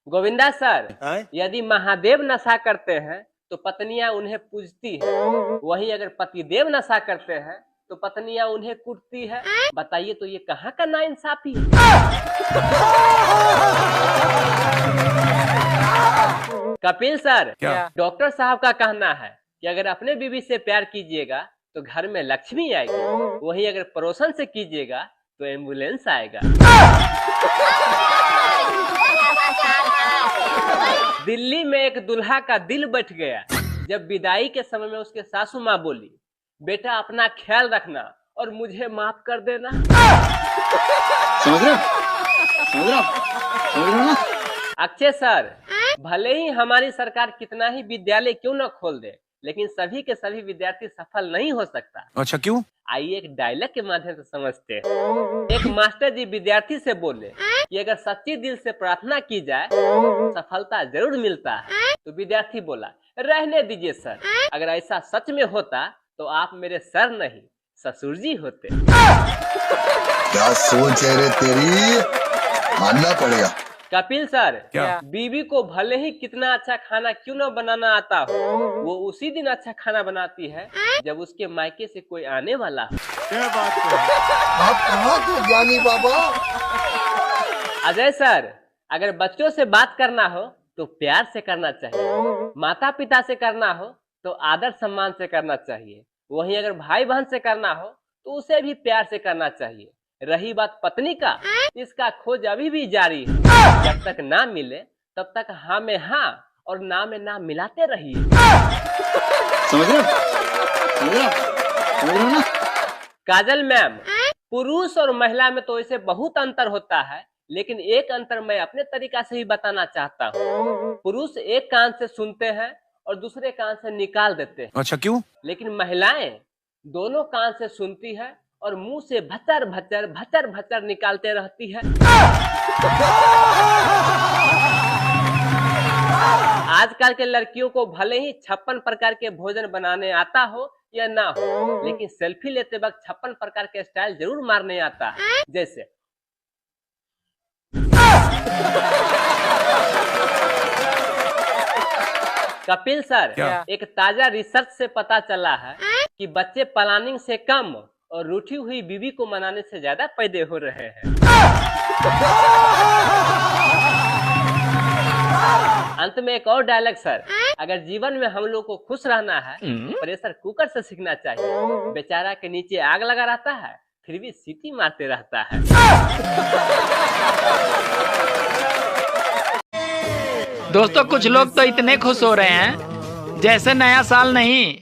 Govinda sir, यदि महादेव नशा करते हैं तो पत्नियां उन्हें पूजती है, वहीं अगर पतिदेव नशा करते हैं तो पत्नियां उन्हें कूटती है। बताइए तो ये कहाँ का नाइंसाफी है। कपिल सर, डॉक्टर साहब का कहना है कि अगर अपने बीवी से प्यार कीजिएगा तो घर में लक्ष्मी आएगी, वहीं अगर पड़ोसन से कीजिएगा तो एम्बुलेंस आएगा। दिल्ली में एक दुल्हा का दिल बैठ गया जब विदाई के समय में उसके सासू माँ बोली, बेटा अपना ख्याल रखना और मुझे माफ कर देना। समझ रहे हो? अक्षय सर, भले ही हमारी सरकार कितना ही विद्यालय क्यों न खोल दे, लेकिन सभी के सभी विद्यार्थी सफल नहीं हो सकता। अच्छा, क्यों? आइए एक डायलॉग के माध्यम से समझते हैं। एक मास्टर जी विद्यार्थी से बोले कि अगर सच्ची दिल से प्रार्थना की जाए सफलता जरूर मिलता है। तो विद्यार्थी बोला, रहने दीजिए सर, अगर ऐसा सच में होता तो आप मेरे सर नहीं ससुर जी होते। क्या सोच है रे तेरी, मानना पड़ेगा। कपिल सर, बीवी को भले ही कितना अच्छा खाना क्यों न बनाना आता हो, वो उसी दिन अच्छा खाना बनाती है जब उसके मायके से कोई आने वाला हो। क्या बात है? आप कहाँ के ज्ञानी बाबा? अजय सर, अगर बच्चों से बात करना हो तो प्यार से करना चाहिए, माता पिता से करना हो तो आदर सम्मान से करना चाहिए, वहीं अगर भाई बहन से करना हो तो उसे भी प्यार से करना चाहिए। रही बात पत्नी का, इसका खोज अभी भी जारी है। जब तक ना मिले तब तक हाँ में हाँ और ना में ना मिलाते रहिए। समझ रहे ना? काजल मैम, पुरुष और महिला में तो इसे बहुत अंतर होता है, लेकिन एक अंतर मैं अपने तरीका से ही बताना चाहता हूँ। पुरुष एक कान से सुनते हैं और दूसरे कान से निकाल देते हैं। अच्छा, क्यों? लेकिन महिलाएं दोनों कान से सुनती है और मुंह से भचर भचर भचर भचर निकालते रहती है। आजकल के लड़कियों को भले ही 56 प्रकार के भोजन बनाने आता हो या ना हो, लेकिन सेल्फी लेते वक्त 56 प्रकार के स्टाइल जरूर मारने आता है। जैसे कपिल सर, एक ताजा रिसर्च से पता चला है कि बच्चे प्लानिंग से कम और रूठी हुई बीवी को मनाने से ज्यादा पैदा हो रहे हैं। अंत में एक और डायलॉग सर, अगर जीवन में हम लोग को खुश रहना है प्रेशर कुकर से सीखना चाहिए। बेचारा के नीचे आग लगा रहता है फिर भी सीटी मारते रहता है। दोस्तों, कुछ लोग तो इतने खुश हो रहे हैं जैसे नया साल नहीं,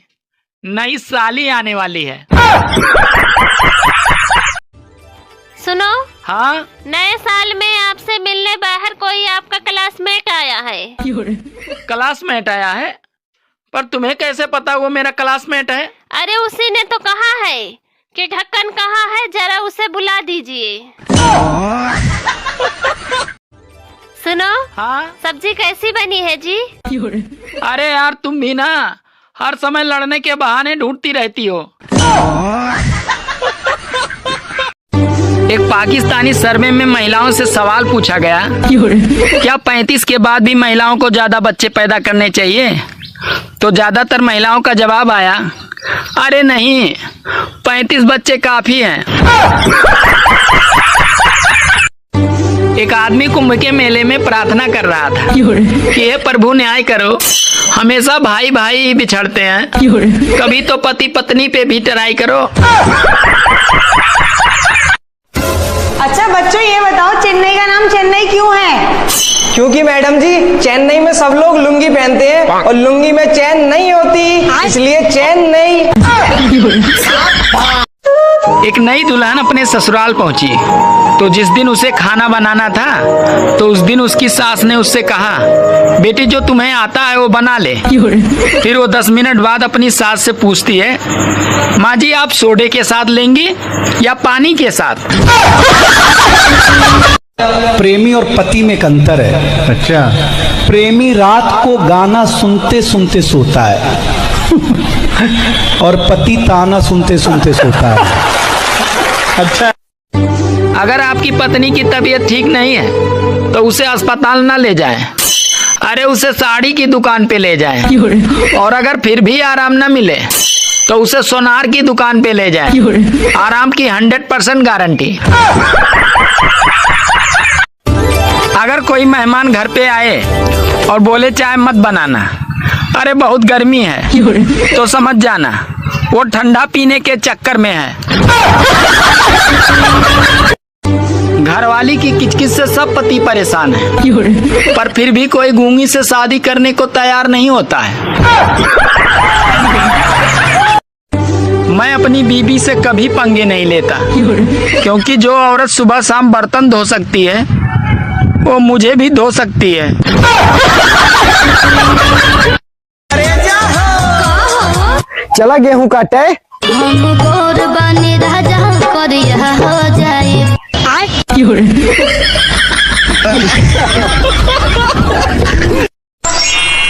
नई साल ही आने वाली है। सुनो, हाँ, नए साल में आपसे मिलने बाहर कोई आपका क्लासमेट आया है। क्लासमेट आया है? पर तुम्हें कैसे पता वो मेरा क्लासमेट है? अरे उसी ने तो कहा है कि ढक्कन कहाँ है, जरा उसे बुला दीजिए। सुनो, हाँ, सब्जी कैसी बनी है जी? अरे यार, तुम भी ना हर समय लड़ने के बहाने ढूंढती रहती हो। एक पाकिस्तानी सर्वे में महिलाओं से सवाल पूछा गया, क्या 35 के बाद भी महिलाओं को ज्यादा बच्चे पैदा करने चाहिए? तो ज्यादातर महिलाओं का जवाब आया, अरे नहीं, 35 बच्चे काफी हैं। एक आदमी कुंभ के मेले में प्रार्थना कर रहा था कि हे प्रभु न्याय करो, हमेशा भाई भाई ही बिछड़ते हैं, कभी तो पति पत्नी पे भी ट्राई करो। अच्छा बच्चों, ये बताओ चेन्नई का नाम चेन्नई क्यों है? क्योंकि मैडम जी, चेन्नई में सब लोग लुंगी पहनते हैं और लुंगी में चैन नहीं होती, इसलिए चैन नहीं। एक नई दुल्हन अपने ससुराल पहुंची तो जिस दिन उसे खाना बनाना था तो उस दिन उसकी सास ने उससे कहा, बेटी जो तुम्हें आता है वो बना ले। फिर वो 10 मिनट बाद अपनी सास से पूछती है, माँ जी आप सोडे के साथ लेंगी या पानी के साथ? प्रेमी और पति में एक अंतर है। अच्छा, प्रेमी रात को गाना सुनते सुनते सोता है और पति ताना सुनते सुनते सोता है। अच्छा, अगर आपकी पत्नी की तबीयत ठीक नहीं है तो उसे अस्पताल न ले जाएं। अरे उसे साड़ी की दुकान पे ले जाएं। और अगर फिर भी आराम न मिले तो उसे सोनार की दुकान पे ले जाएं। आराम की 100% गारंटी। अगर कोई मेहमान घर पे आए और बोले चाय मत बनाना, अरे बहुत गर्मी है, तो समझ जाना वो ठंडा पीने के चक्कर में है। घरवाली की किचकिच से सब पति परेशान है, पर फिर भी कोई गूंगी से शादी करने को तैयार नहीं होता है। मैं अपनी बीबी से कभी पंगे नहीं लेता, क्योंकि जो औरत सुबह शाम बर्तन धो सकती है वो मुझे भी धो सकती है। चला गेहूं काटे।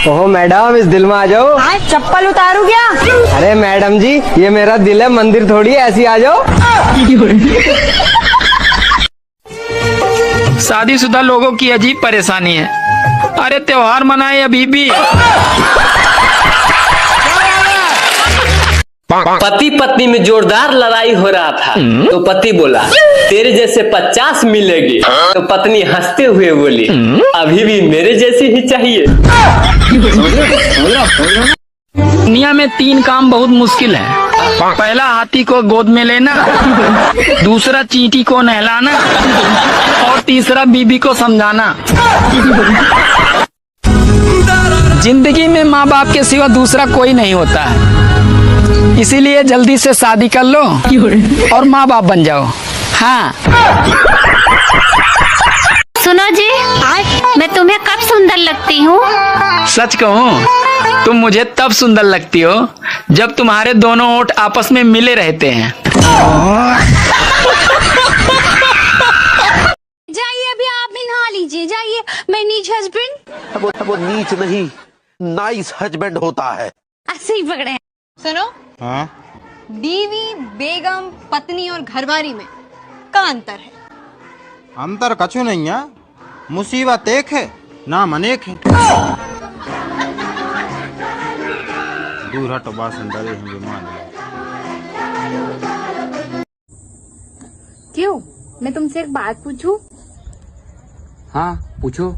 ओहो मैडम, इस दिल में आ जाओ। चप्पल उतारू क्या? अरे मैडम जी, ये मेरा दिल है, मंदिर थोड़ी है, ऐसी आ जाओ। शादीशुदा लोगों की अजीब परेशानी है। अरे त्योहार मनाए अभी भी। पति पत्नी में जोरदार लड़ाई हो रहा था तो पति बोला तेरे जैसे 50 मिलेगी, तो पत्नी हंसते हुए बोली अभी भी मेरे जैसी ही चाहिए। दुनिया में 3 काम बहुत मुश्किल है। पहला हाथी को गोद में लेना, दूसरा चींटी को नहलाना और तीसरा बीबी को समझाना। जिंदगी में माँ बाप के सिवा दूसरा कोई नहीं होता है, इसीलिए जल्दी से शादी कर लो और माँ बाप बन जाओ। हाँ सुनो जी, मैं तुम्हें कब सुंदर लगती हूँ? सच कहूँ, तुम मुझे तब सुंदर लगती हो जब तुम्हारे दोनों ओठ आपस में मिले रहते हैं। जाइए अभी आप भी नहा लीजिए, जाइए। मैं नीच हस्बैंड, वो नीच नहीं, नाइस हस्बैंड होता है। ऐसे ही पकड़े हैं। सुनो, हाँ? बीवी, बेगम, पत्नी और घरवाली में का अंतर है? अंतर कछु नहीं है, मुसीबत एक है, नाम अनेक है। दूर हटो, बासन डरे होंगे मान। क्यों, मैं तुमसे एक बात पूछूं? हाँ पूछो।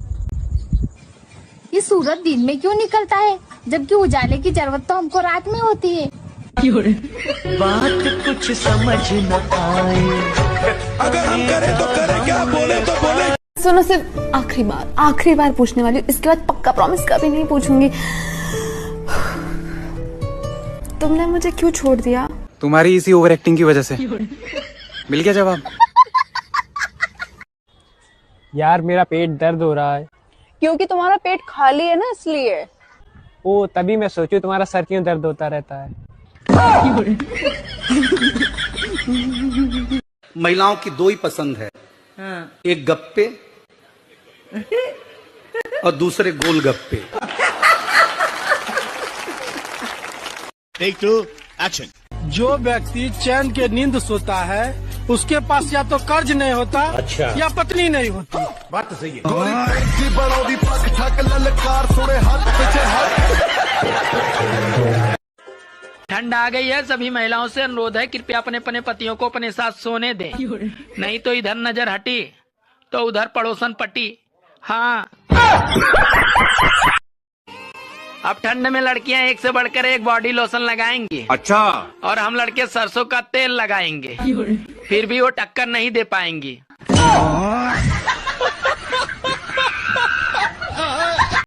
ये सूरज दिन में क्यों निकलता है, जबकि उजाले की जरूरत तो हमको रात में होती है? बात कुछ समझ न आए, अगर हम करें तो करें, क्या बोले तो बोले। सुनो, सिर्फ आखिरी बार पूछने वाली हूँ, इसके बाद पक्का प्रॉमिस कभी नहीं पूछूंगी। तुमने मुझे क्यों छोड़ दिया? तुम्हारी इसी ओवर एक्टिंग की वजह से। मिल गया जवाब। यार मेरा पेट दर्द हो रहा है। क्योंकि तुम्हारा पेट खाली है ना, इसलिए। ओ, तभी मैं सोचूं तुम्हारा सर क्यों दर्द होता रहता है। महिलाओं की 2 ही पसंद है, एक गप्पे और दूसरे गोलगप्पे। Take 2 action. जो व्यक्ति चैन के नींद सोता है उसके पास या तो कर्ज नहीं होता, अच्छा, या पत्नी नहीं होती। बात तो सही है। ठंड आ गई है, सभी महिलाओं से अनुरोध है कृपया अपने अपने पतियों को अपने साथ सोने दें, नहीं तो इधर नजर हटी तो उधर पड़ोसन पट्टी। हाँ, अब ठंड में लड़कियां एक से बढ़कर एक बॉडी लोशन लगाएंगी। अच्छा। और हम लड़के सरसों का तेल लगाएंगे, फिर भी वो टक्कर नहीं दे पाएंगी।